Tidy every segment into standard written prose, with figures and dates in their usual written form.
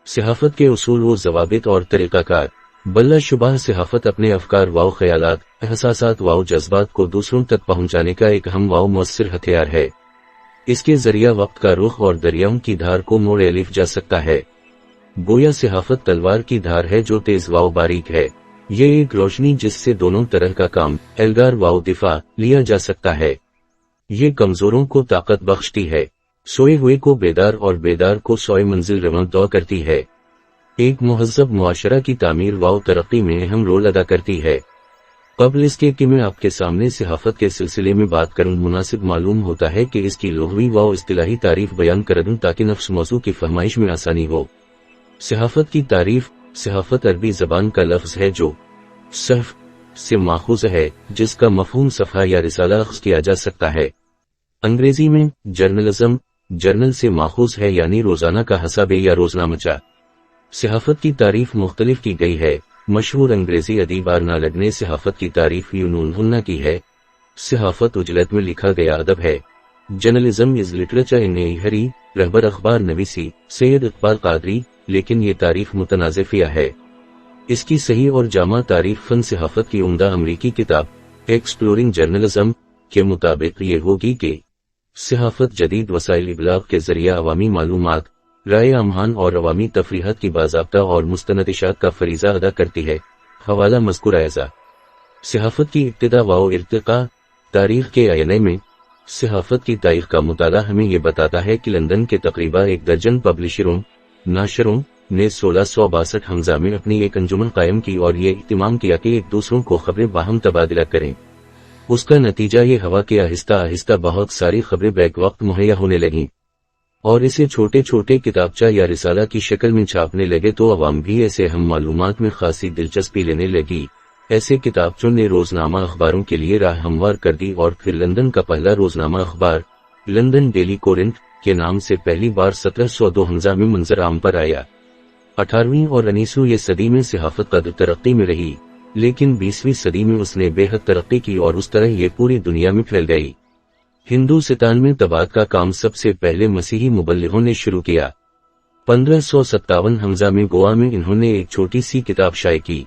صحافت کے اصول و ضوابط اور طریقہ کار۔ بلا شبہ صحافت اپنے افکار و خیالات، احساسات و جذبات کو دوسروں تک پہنچانے کا ایک اہم و مؤثر ہتھیار ہے۔ اس کے ذریعہ وقت کا رخ اور دریاؤں کی دھار کو موڑ الف جا سکتا ہے۔ گویا صحافت تلوار کی دھار ہے جو تیز و باریک ہے۔ یہ ایک روشنی جس سے دونوں طرح کا کام، الگار و دفاع، لیا جا سکتا ہے۔ یہ کمزوروں کو طاقت بخشتی ہے، سوئے ہوئے کو بیدار اور بیدار کو سوئے منزل رواں دو کرتی ہے۔ ایک مہذب معاشرہ کی تعمیر و ترقی میں اہم رول ادا کرتی ہے۔ قبل اس کے کہ میں آپ کے سامنے صحافت کے سلسلے میں بات کروں، مناسب معلوم ہوتا ہے کہ اس کی لغوی و اصطلاحی تعریف بیان کر دوں تاکہ نفس موضوع کی فہمائش میں آسانی ہو۔ صحافت کی تعریف۔ صحافت عربی زبان کا لفظ ہے جو صحف سے ماخوذ ہے، جس کا مفہوم صفحہ یا رسالہ اخذ کیا جا سکتا ہے۔ انگریزی میں جرنلزم جرنل سے ماخوذ ہے، یعنی روزانہ کا حساب یا روزنامچہ۔ صحافت کی تعریف مختلف کی گئی ہے۔ مشہور انگریزی ادیب آرنالڈ نے صحافت کی تعریف یوں کی ہے: صحافت اجلت میں لکھا گیا ادب ہے۔ جرنلزم از لٹریچر ان اے ہری۔ رہبر اخبار نویسی سید اقبال قادری۔ لیکن یہ تعریف متنازعہ ہے۔ اس کی صحیح اور جامع تعریف فن صحافت کی عمدہ امریکی کتاب ایکسپلورنگ جرنلزم کے مطابق یہ ہوگی کہ صحافت جدید وسائل ابلاغ کے ذریعہ عوامی معلومات، رائے عامان اور عوامی تفریحات کی باضابطہ اور مستند اشاعت کا فریضہ ادا کرتی ہے۔ حوالہ مذکورہ اعضاء۔ صحافت کی ابتدا و ارتقاء۔ تاریخ کے آئینے میں صحافت کی تاریخ کا مطالعہ ہمیں یہ بتاتا ہے کہ لندن کے تقریباً 1 درجن پبلشروں ناشروں نے 1662 ء میں اپنی ایک انجمن قائم کی اور یہ اہتمام کیا کہ ایک دوسروں کو خبریں باہم تبادلہ کریں۔ اس کا نتیجہ یہ ہوا کہ آہستہ آہستہ بہت ساری خبریں بیک وقت مہیا ہونے لگیں اور اسے چھوٹے چھوٹے کتابچہ یا رسالہ کی شکل میں چھاپنے لگے تو عوام بھی ایسے اہم معلومات میں خاصی دلچسپی لینے لگی۔ ایسے کتابچوں نے روزنامہ اخباروں کے لیے راہ ہموار کر دی اور پھر لندن کا پہلا روزنامہ اخبار لندن ڈیلی کورنٹ کے نام سے پہلی بار 1702 ء میں منظر عام پر آیا۔ 18ویں اور 19ویں صدی میں صحافت قدر ترقی میں رہی، لیکن 20ویں صدی میں اس نے بے حد ترقی کی اور اس طرح یہ پوری دنیا میں پھیل گئی۔ ہندوستان میں طباعت کا کام سب سے پہلے مسیحی مبلغوں نے شروع کیا۔ 1557 ء میں گوا میں انہوں نے ایک چھوٹی سی کتاب شائع کی۔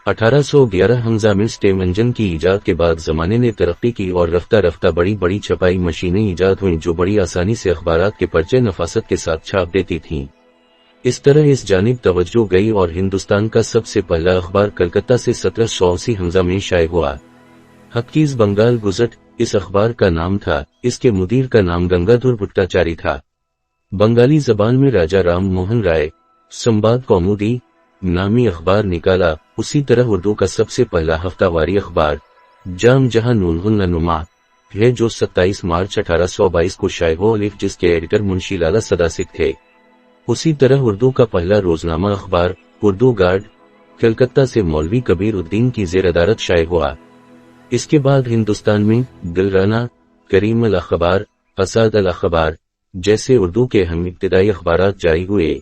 1811 ء میں سٹیم انجن کی ایجاد کے بعد زمانے نے ترقی کی اور رفتہ رفتہ بڑی بڑی چھپائی مشینیں ایجاد ہوئیں جو بڑی آسانی سے اخبارات کے پرچے نفاست کے ساتھ چھاپ دیتی تھیں۔ اس طرح اس جانب توجہ گئی اور ہندوستان کا سب سے پہلا اخبار کلکتہ سے 1780 ء میں شائع ہوا۔ حقیز بنگال گزٹ اس اخبار کا نام تھا۔ اس کے مدیر کا نام گنگادھر بھٹاچاری تھا۔ بنگالی زبان میں راجہ رام موہن رائے سمباد قومودی نامی اخبار نکالا۔ اسی طرح اردو کا سب سے پہلا ہفتہ واری اخبار جام جہاں نما ہے جو 27 مارچ 1822 کو شائع ہوا، جس کے ایڈیٹر منشی لالہ صداسک تھے۔ اسی طرح اردو کا پہلا روزنامہ اخبار اردو گارڈ کلکتہ سے مولوی کبیر الدین کی زیر ادارت شائع ہوا۔ اس کے بعد ہندوستان میں دلرانہ، کریم الاخبار، اساد الاخبار جیسے اردو کے اہم ابتدائی اخبارات جاری ہوئے۔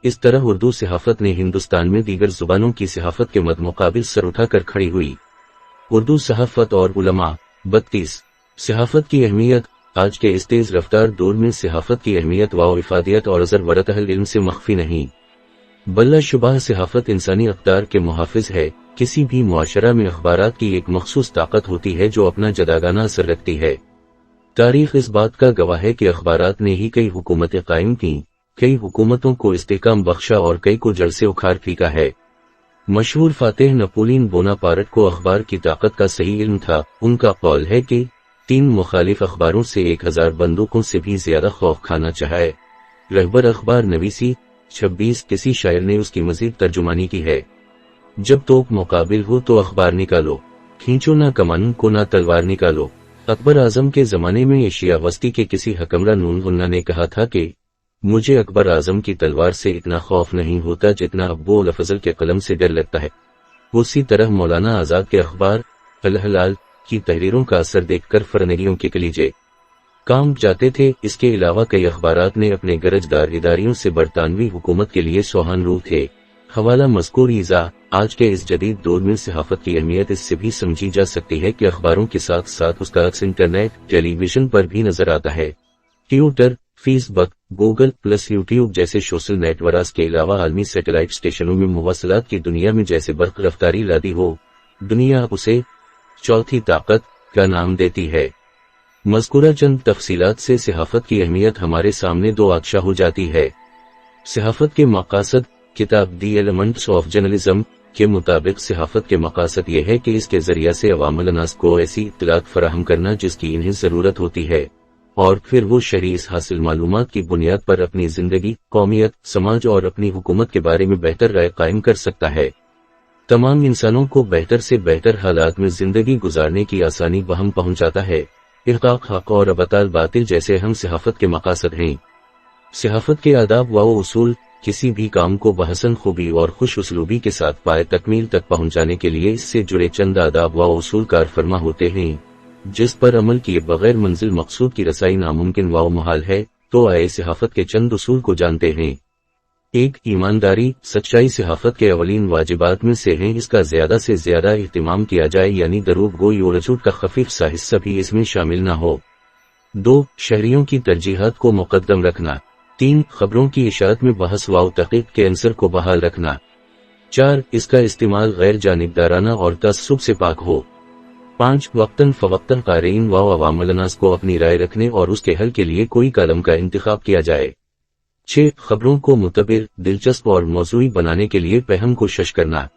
اس طرح اردو صحافت نے ہندوستان میں دیگر زبانوں کی صحافت کے مد مقابل سر اٹھا کر کھڑی ہوئی۔ اردو صحافت اور علماء۔ 32 صحافت کی اہمیت۔ آج کے اس تیز رفتار دور میں صحافت کی اہمیت و افادیت اور ضرورت علم سے مخفی نہیں۔ بلا شبہ صحافت انسانی اقدار کے محافظ ہے۔ کسی بھی معاشرہ میں اخبارات کی ایک مخصوص طاقت ہوتی ہے جو اپنا جداگانہ اثر رکھتی ہے۔ تاریخ اس بات کا گواہ ہے کہ اخبارات نے ہی کئی حکومتیں قائم کیں، کئی حکومتوں کو استحکام بخشا اور کئی کو جڑ سے اکھاڑ پھینکا ہے۔ مشہور فاتح نپولین بوناپارٹ کو اخبار کی طاقت کا صحیح علم تھا۔ ان کا قول ہے کہ 3 مخالف اخباروں سے 1000 بندوقوں سے بھی زیادہ خوف کھانا چاہے۔ رہبر اخبار نویسی 26 کسی شاعر نے اس کی مزید ترجمانی کی ہے: جب توپ مقابل ہو تو اخبار نکالو، کھینچو نہ کمان کو نہ تلوار نکالو۔ اکبر اعظم کے زمانے میں ایشیا وسطی کے کسی حکمراں نے کہا تھا کہ مجھے اکبر اعظم کی تلوار سے اتنا خوف نہیں ہوتا جتنا ابو الفضل کے قلم سے ڈر لگتا ہے۔ اسی طرح مولانا آزاد کے اخبار الہلال کی تحریروں کا اثر دیکھ کر فرنگیوں کے کلیجے کام جاتے تھے۔ اس کے علاوہ کئی اخبارات نے اپنے گرجدار اداریوں سے برطانوی حکومت کے لیے سوہان روح تھے۔ حوالہ مذکور ایزا۔ آج کے اس جدید دور میں صحافت کی اہمیت اس سے بھی سمجھی جا سکتی ہے کہ اخباروں کے ساتھ ساتھ اس کا عکس انٹرنیٹ، ٹیلی ویژن پر بھی نظر آتا ہے۔ Twitter, face book, Google plus, YouTube जैसे सोशल नेटवर्क्स के अलावा आलमी सैटेलाइट स्टेशनों में मुवासलात की दुनिया में जैसे बर्क रफ्तारी ला दी हो, दुनिया उसे चौथी ताकत का नाम देती है। मज़कूरा चंद तफसीलात से सहाफ़त की अहमियत हमारे सामने दो आक्शा हो जाती है। सहाफ़त के मकासद, किताब दी एलिमेंट्स ऑफ जर्नलिज्म के मुताबिक सहाफ़त के मकासद ये है कि इसके जरिए से अवामुल अन्नास को ऐसी इत्तलात फराहम करना जिसकी इन्हें ज़रूरत होती है, और फिर वो शरई इस हासिल मालूमात की बुनियाद पर अपनी ज़िंदगी, कौमियत, समाज और अपनी हुकूमत के बारे में बेहतर राय कायम कर सकता है। तमाम इंसानों को बेहतर से बेहतर हालात में जिंदगी गुजारने की आसानी बहम पहुंचाता है। इहक़ाक़ हक़ और अबताल बातिल जैसे हम सहाफ़त के मकासद हैं। सहाफ़त के आदाब व उसूल किसी भी काम को बहसन खूबी और खुश उसलूबी के साथ पाए तकमील तक पहुंचाने के लिए इससे जुड़े चंद आदाब व उसूल कार फरमा होते हैं, जिस पर अमल किए बगैर मंजिल मकसूद की रसाई नामुमकिन व मुहाल है। तो आए सहाफ़त के चंद उसूल को जानते हैं। 1. ईमानदारी, सच्चाई सहाफ़त के अवलीन वाजिबात में से हैं। इसका ज्यादा से ज्यादा एहतिमाम किया जाए, यानी दरूग गोई और झूठ का खफीफ सा हिस्सा भी इसमें शामिल न हो। 2. शहरियों की तरजीहात को मुकद्दम रखना। 3. खबरों की इशाअत में बहस व तहक़ीक़ के अंसर को बहाल रखना। 4. इसका इस्तेमाल गैर जानिबदाराना और तअस्सुब से पाक हो। 5. वक्तन फवक्तन क़ारीन व अवामुल अन्नास को अपनी राय रखने और उसके हल के लिए कोई कलम का इंतखाब किया जाए। 6. खबरों को मुतबिर, दिलचस्प और मौज़ूई बनाने के लिए पहम कोशिश करना।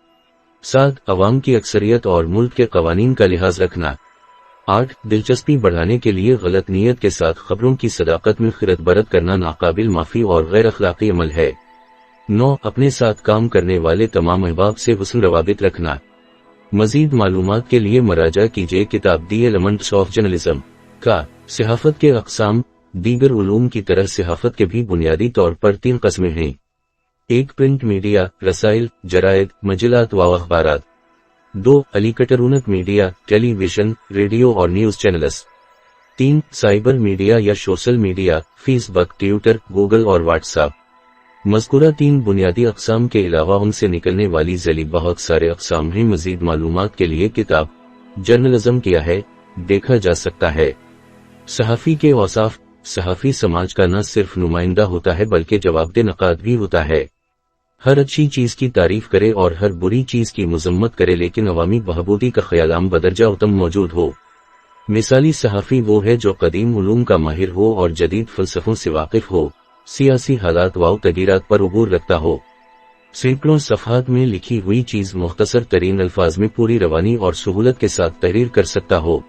7. अवाम की अक्सरियत और मुल्क के कवानीन का लिहाज रखना। 8. दिलचस्पी बढ़ाने के लिए गलत नीयत के साथ खबरों की सदाकत में खिरत बरत करना नाकाबिल माफ़ी और गैर अखलाकी अमल है। 9. अपने साथ काम करने वाले तमाम अहबाब से हुस्न रवाबित रखना। मजीद मालूमात के लिए मराजा कीजिए किताब दी एलिमेंट्स ऑफ जर्नलिज्म का। सहाफ़त के अक़साम, दीगर उलूम की तरह सहाफ़त के भी बुनियादी तौर पर 3 क़स्में हैं। 1. प्रिंट मीडिया, रसाइल, जरायद, मजलात व अखबारात। 2. इलेक्ट्रॉनिक मीडिया, टेलीविजन, रेडियो और न्यूज़ चैनल्स। 3. साइबर मीडिया या social media, Facebook, Twitter, Google और व्हाट्सएप। मज़कूरा 3 बुनियादी अक़साम के अलावा उनसे निकलने वाली ज़ैली बहुत सारे अक़साम हैं। मज़ीद मालूमात के लिए किताब जर्नलिज्म क्या है देखा जा सकता है। सहाफ़ी के औसाफ, सहाफ़ी समाज का न सिर्फ नुमाइंदा होता है बल्कि जवाबदेह नक़ाद भी होता है। हर अच्छी चीज़ की तारीफ करे और हर बुरी चीज़ की मज़म्मत करे, लेकिन अवामी बहबूदी का ख़यालाम बदरजा उत्तम मौजूद हो। मिसाली सहाफ़ी वो है जो कदीम उलूम का माहिर हो और जदीद फ़लसफ़ों से वाकिफ़ हो, सियासी हालात व तगीरात पर उबूर रखता हो। सैकड़ों सफ़हात में लिखी हुई चीज़ मुख्तसर तरीन अल्फाज में पूरी रवानी और सहूलत के साथ तहरीर कर सकता हो।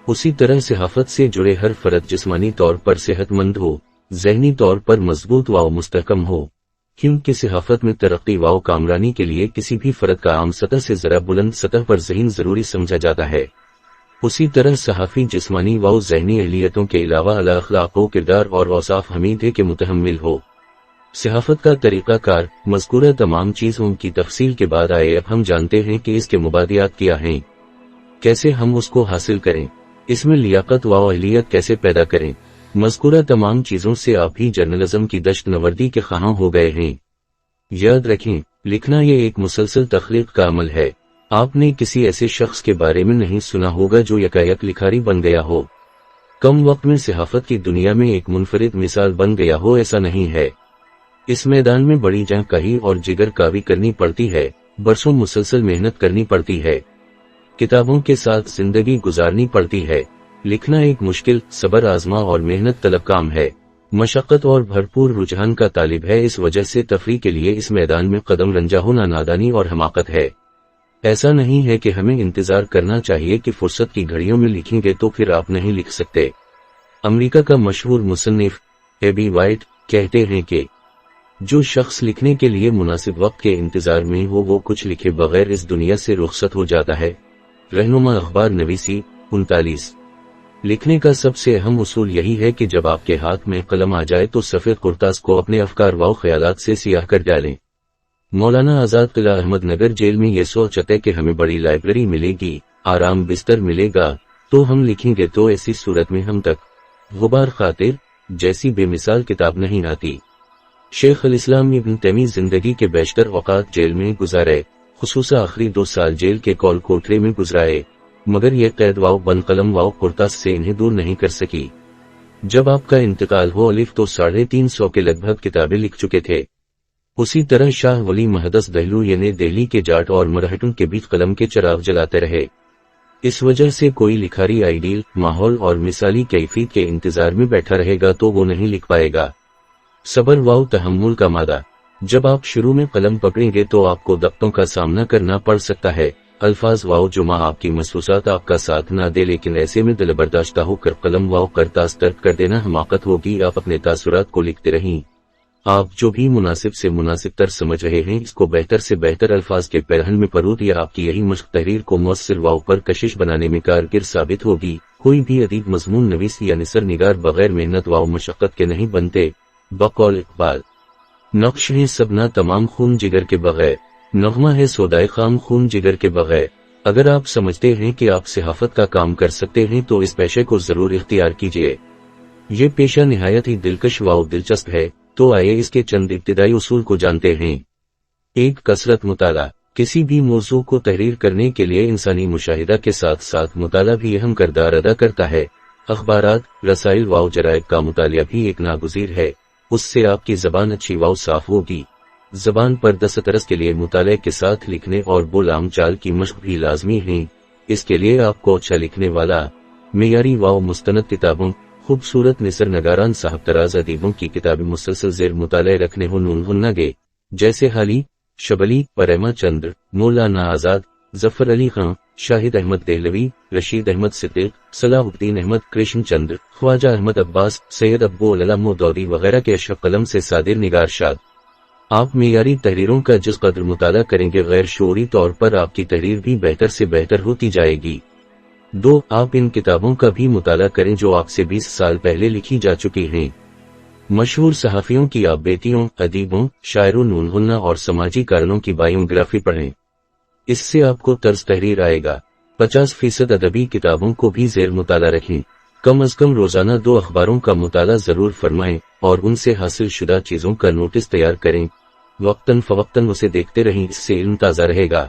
उसी तरह सहाफ़त से जुड़े हर फ़र्द जिस्मानी तौर पर सेहतमंद हो, ज़हनी तौर पर मजबूत व मुस्तहकम हो, क्योंकि सहाफ़त में तरक्की व कामरानी के लिए किसी भी फ़र्द का आम सतह से ज़रा बुलंद सतह पर ज़हीन ज़रूरी समझा जाता है। उसी तरह सहाफ़ी जिस्मानी व ज़हनी अहलियतों के अलावा अला अखलाक़ व किरदार और औसाफ़ हमीदे के मुतहम्मिल हो। सहाफ़त का तरीक़ाकार, मज़कूरा तमाम चीज़ों की तफसील के बाद आए अब हम जानते हैं कि इसके मुबादियात क्या हैं, कैसे हम उसको हासिल करें, इसमें लियाकत व अहलियत कैसे पैदा करें। मज़कूरा तमाम चीज़ों से आप ही जर्नलिज्म की दश्त नवर्दी के ख़्वाहां हो गए हैं। याद रखें, लिखना ये एक मुसलसल तख्लीक़ का अमल है। आपने किसी ऐसे शख्स के बारे में नहीं सुना होगा जो यकायक लिखारी बन गया हो, कम वक्त में सहाफ़त की दुनिया में एक मुनफरिद मिसाल बन गया हो, ऐसा नहीं है। इस मैदान में बड़ी जांकाही और जिगर कावी करनी पड़ती है, बरसों मुसलसल मेहनत करनी पड़ती है, किताबों के साथ जिंदगी गुजारनी पड़ती है। लिखना एक मुश्किल, सबर आजमा और मेहनत तलब काम है, मशक्कत और भरपूर रुझान का तालिब है। इस वजह से तफरीह के लिए इस मैदान में कदम रंजा होना नादानी और हमाकत है। ऐसा नहीं है कि हमें इंतजार करना चाहिए कि फुर्सत की घड़ियों में लिखेंगे तो फिर आप नहीं लिख सकते। अमेरिका का मशहूर मुसन्निफ एबी वाइट कहते हैं कि जो शख्स लिखने के लिए मुनासिब वक्त के इंतजार में हो वो कुछ लिखे बगैर इस दुनिया से रुखसत हो जाता है। रहनुमा अखबार नवीसी 39। लिखने का सबसे अहम उसूल यही है कि जब आपके हाथ में कलम आ जाए तो सफ़ेद कुर्तास को अपने अफकार व ख्यालात से सियाह कर डालें। मौलाना आज़ाद किला अहमदनगर जेल में ये सोचते कि हमें बड़ी लाइब्रेरी मिलेगी, आराम बिस्तर मिलेगा, तो हम लिखेंगे, तो ऐसी सूरत में हम तक गुबार खातिर जैसी बेमिसाल किताब नहीं आती। शेख अल इस्लाम इब्न तैमी जिंदगी के बेशतर औकात जेल में गुजारे, खुसूसा आखिरी 2 साल जेल के कौल कोठरे में गुजराए, मगर यह कैद वाव बंद कलम वाव कुर्तास से इन्हें दूर नहीं कर सकी। जब आपका इंतकाल हो अलिफ तो 350 के लगभग किताबें लिख चुके थे। उसी तरह शाह वली महदस दहलूई ने दिल्ली के जाट और मरहटों के बीच कलम के चिराग जलाते रहे। इस वजह से कोई लिखारी आइडियल माहौल और मिसाली कैफियत के इंतजार में बैठा रहेगा तो वो नहीं लिख पाएगा। सबर वाव तहम्मुल का मादा। जब आप शुरू में कलम पकड़ेंगे तो आपको दक्तों का सामना करना पड़ सकता है। अल्फाज वाव जुमा आपकी महसूसात आपका साथ ना दे, लेकिन ऐसे में दिल बर्दाश्ता होकर कलम वाव करतास तर्क कर देना हमाकत होगी। आप अपने तासुरात को लिखते रहें। आप जो भी मुनासिब से मुनासिब तर समझ रहे हैं इसको बेहतर से बेहतर अल्फाज के पैरहन में परूत या आपकी यही मश्क तहरीर को मुअस्सिर वाव पर कशिश बनाने में कारगर साबित होगी। कोई भी अदीब मजमून नवीस या निसर निगार बगैर मेहनत वाव मशक्कत के नहीं बनते। बकौल इकबाल। नक्श है सबना तमाम खून जिगर के बगैर, नगमा है सौदाए खाम खून जिगर के बगैर। अगर आप समझते हैं कि आप सहाफत का काम कर सकते हैं तो इस पेशे को जरूर इख्तियार कीजिए। ये पेशा निहायत ही दिलकश व दिलचस्प है। तो आइए इसके चंद इब्तिदाई उसूल को जानते हैं। 1. कसरत मुताला। किसी भी मौजू को तहरीर करने के लिए इंसानी मुशाहिदा के साथ साथ मुताला भी अहम किरदार अदा करता है। अखबारात, रसाइल व जराइद का मुतालिया भी एक नागुज़ीर है। उससे आपकी जबान अच्छी व साफ होगी। जबान पर दस्तरस के लिए मुताले के साथ लिखने और बोलाम चाल की मश्क भी लाजमी है। इसके लिए आपको अच्छा लिखने वाला मेयारी व मुस्तनद किताबों, खूबसूरत निसर नगारान साहब तराज अदीबों की किताबें मुसलसल जेर मुताले रखने हो नूनगे, जैसे हाली, शबली, परेमा चंद्र, मौलाना आजाद, जफर अली खां, शाहिद अहमद देहलवी, रशीद अहमद सिद्दीक, सलाहुद्दीन अहमद, कृष्ण चंद्र, ख्वाजा अहमद अब्बास, सैयद अब्बू अला मौदूदी वगैरह के अशरफ कलम से सादिर निगार शाद। आप मेयारी तहरीरों का जिस कदर मुताला करेंगे गैर शऊरी तौर पर आपकी तहरीर भी बेहतर से बेहतर होती जाएगी। 2. आप इन किताबों का भी मुताला करें जो आपसे 20 साल पहले लिखी जा चुकी हैं। मशहूर सहाफियों की आप बेटियों, अदीबों, शायरों, नूनहुन्ना और समाजी कारणों की बायोग्राफी पढ़ें। इससे आपको तर्ज तहरीर आएगा। 50% अदबी किताबों को भी जेर मुताला रखें। कम अज कम रोजाना 2 अखबारों का मुताला जरूर फरमाएं और उनसे हासिल शुदा चीजों का नोटिस तैयार करें। वक्तन फवक्तन उसे देखते रहें, इससे इल्म ताज़ा रहेगा।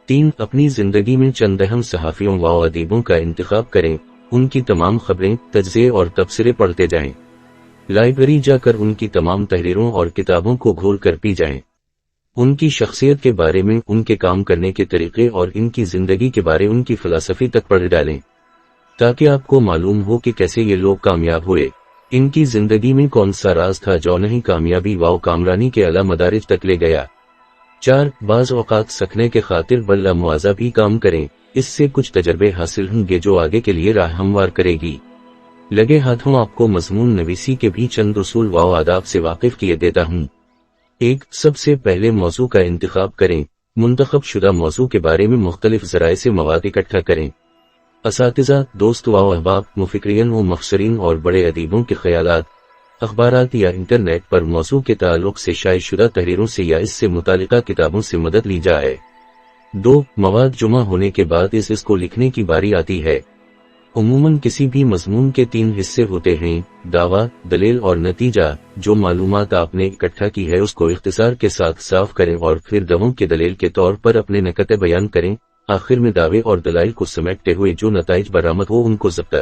3. अपनी जिंदगी में चंद अहम सहाफियों व अदीबों का इंतखाब करें। उनकी तमाम खबरें, तज्ज़िये और तबसरे पढ़ते जाएं। लाइब्रेरी जाकर उनकी तमाम तहरीरों और किताबों को घोल कर पी जाएं। उनकी शख्सियत के बारे में, उनके काम करने के तरीके और इनकी जिंदगी के बारे उनकी फिलॉसफी तक पढ़ डालें, ताकि आपको मालूम हो कि कैसे ये लोग कामयाब हुए। इनकी जिंदगी में कौन सा राज था जो नहीं कामयाबी व कामरानी के अला मदारिज तक ले गया। 4. बाज़ औक़ात सकने के खातिर बल्ला मुआज़ा भी काम करें। इससे कुछ तजर्बे हासिल होंगे जो आगे के लिए राह हमवार करेगी। लगे हाथों आपको मज़मून नवीसी के भी चंद उसूल व आदाब से वाकिफ किए देता हूँ। 1. सबसे पहले मौजू का इंतखाब करें। मुंतखब शुदा मौजू के बारे में मुख्तलिफ ज़राए से मवाद इकट्ठा करें। असातिज़ा, दोस्त व अहबाब, मुफ़क्रियन व मफ़सरीन और बड़े अदीबों के ख़यालात, अखबारात या इंटरनेट पर मौजू के ताल्लुक से शाये शुदा तहरीरों से या इससे मुतालिका किताबों से मदद ली जाए। 2. मवाद जुमा होने के बाद इसको लिखने की बारी आती है। उमूमन किसी भी मज़मून के 3 हिस्से होते हैं, दावा, दलील और नतीजा। जो मालूमात आपने इकट्ठा की है उसको इख्तिसार के साथ साफ करें और फिर दवों के दलील के तौर पर अपने नकते बयान करें। आखिर में दावे और दलाइल को समेटते हुए जो नताइज बरामद हो उनको ज़ब्त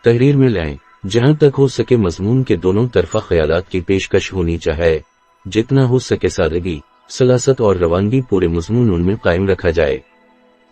तहरीर में लाएं। जहां तक हो सके मज़मून के दोनों तरफा ख्यालात की पेशकश होनी चाहिए। जितना हो सके सादगी, सलासत और रवानगी पूरे मज़मून उनमें कायम रखा जाए।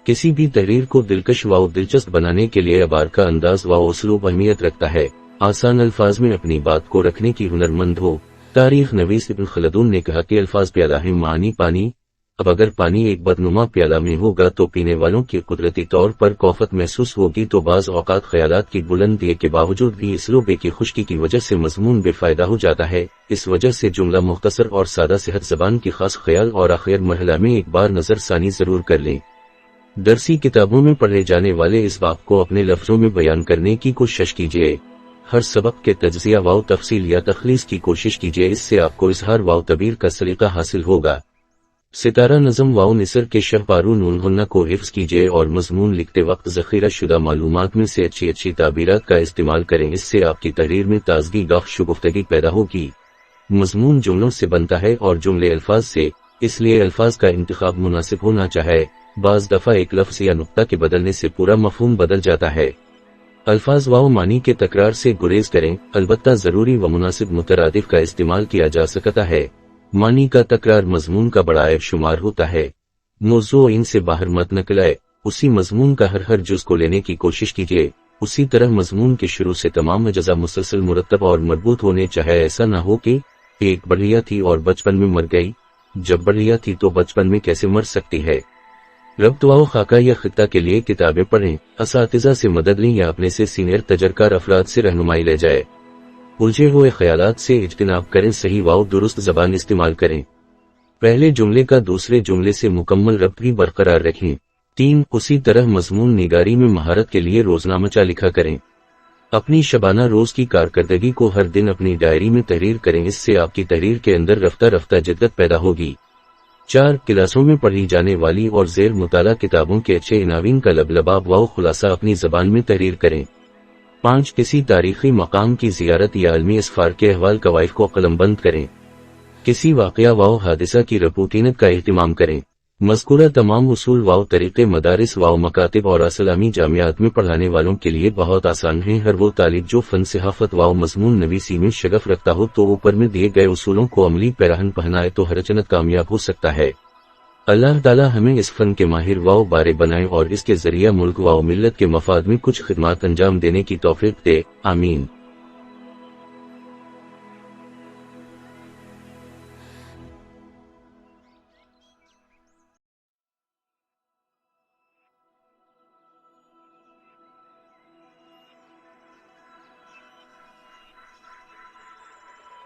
किसी भी तहरीर को दिलकश व दिलचस्प बनाने के लिए अबार का अंदाज व उसलूब अहमियत रखता है। आसान अल्फाज में अपनी बात को रखने की हुनरमंद हो। तारीख नवीस इब्न खलदून ने कहा कि अल्फाज प्याला है मानी पानी। अब अगर पानी एक बदनुमा प्याला में होगा तो पीने वालों की कुदरती तौर पर कौफत महसूस होगी। तो बाज़ औक़ात ख्यालात की बुलंदी के बावजूद भी इसलोबे की खुश्की की वजह से मज़मून बेफायदा हो जाता है। इस वजह से जुमला मुख्तसर और सादा सेहत ज़बान की खास ख्याल और आखिर मरहला में एक बार नजर सानी जरूर कर लें। दरसी किताबों में पढ़े जाने वाले इस बात को अपने लफ्जों में बयान करने की कोशिश कीजिए। हर सबक के तज्ज़िया व तफसील या तखलीस की कोशिश कीजिए। इससे आपको इजहार व तबीर का सलीका हासिल होगा। सितारा नज़म व निसर के शहपारू नूनहुन्ना को हिफ्ज़ कीजिए और मज़मून लिखते वक्त ज़ख़ीरा शुदा मालूमात में से अच्छी अच्छी ताबीरात का इस्तेमाल करें। इससे आपकी तहरीर में ताज़गी गुफ्तगी पैदा होगी। मज़मून जुमलों से बनता है और जुमले अल्फाज से, इसलिए अल्फाज का इंतखाब मुनासिब होना चाहिए। बाज़ दफ़ा एक लफ्ज़ या नुक्ता के बदलने से पूरा मफ़हूम बदल जाता है। अल्फाज वाव मानी के तकरार से गुरेज करें, अलबत्ता जरूरी व मुनासिब मुतरादिफ का इस्तेमाल किया जा सकता है। मानी का तकरार मजमून का बड़ा ऐब शुमार होता है। मौज़ू इनसे बाहर मत निकलाए, उसी मजमून का हर जुज को लेने की कोशिश कीजिए। उसी तरह मजमून के शुरू से तमाम अज्जा मुसलसल मुरतब और मजबूत होने, चाहे ऐसा न हो कि एक बढ़िया थी और बचपन में मर गई, जब बढ़िया थी तो बचपन में कैसे मर सकती है। रब्त व खाका या खित्ता के लिए किताबें पढ़ें, असातिज़ा से मदद लें या अपने से सीनियर तजरकार अफराद से रहनुमाई ले जाए। उलझे हुए ख्यालात से इज्तिनाब करें, सही वाव दुरुस्त जबान इस्तेमाल करें। पहले जुमले का दूसरे जुमले से मुकम्मल रब्त भी बरकरार रखें। 3. उसी तरह मजमून निगारी में महारत के लिए रोजनामचा लिखा करें। अपनी शबाना रोज की कारकर्दगी को हर दिन अपनी डायरी में तहरीर करें, इससे आपकी तहरीर के अंदर रफ्ता रफ्ता जिद्दत पैदा होगी। 4. क्लासों में पढ़ी जाने वाली और जेर मुताला किताबों के अच्छे इनावीन का लबलबाब व खुलासा अपनी जबान में तहरीर करें। 5. किसी तारीखी मकाम की जियारत या अलमी असफार के अहवाल कवाइफ को कलमबंद करें। किसी वाक़या व हादिसा की रपूतीनत का एहतिमाम करें। मज़कूरा तमाम उसूल वाव तरीक़े मदारिस वाव मकातिब और असलामी जामियात में पढ़ाने वालों के लिए बहुत आसान हैं। हर वो तालिब जो फन सहाफ़त वाव मज़मून नवीसी में शगफ रखता हो तो ऊपर में दिए गए उसूलों को अमली पैराहन पहनाए तो हरचनत कामयाब हो सकता है। अल्लाह ताला हमें इस फन के माहिर वाव बारे बनाए और इसके जरिया मुल्क वाव मिल्लत के मफाद में कुछ खिदमात अंजाम देने की तौफीक दे। आमीन।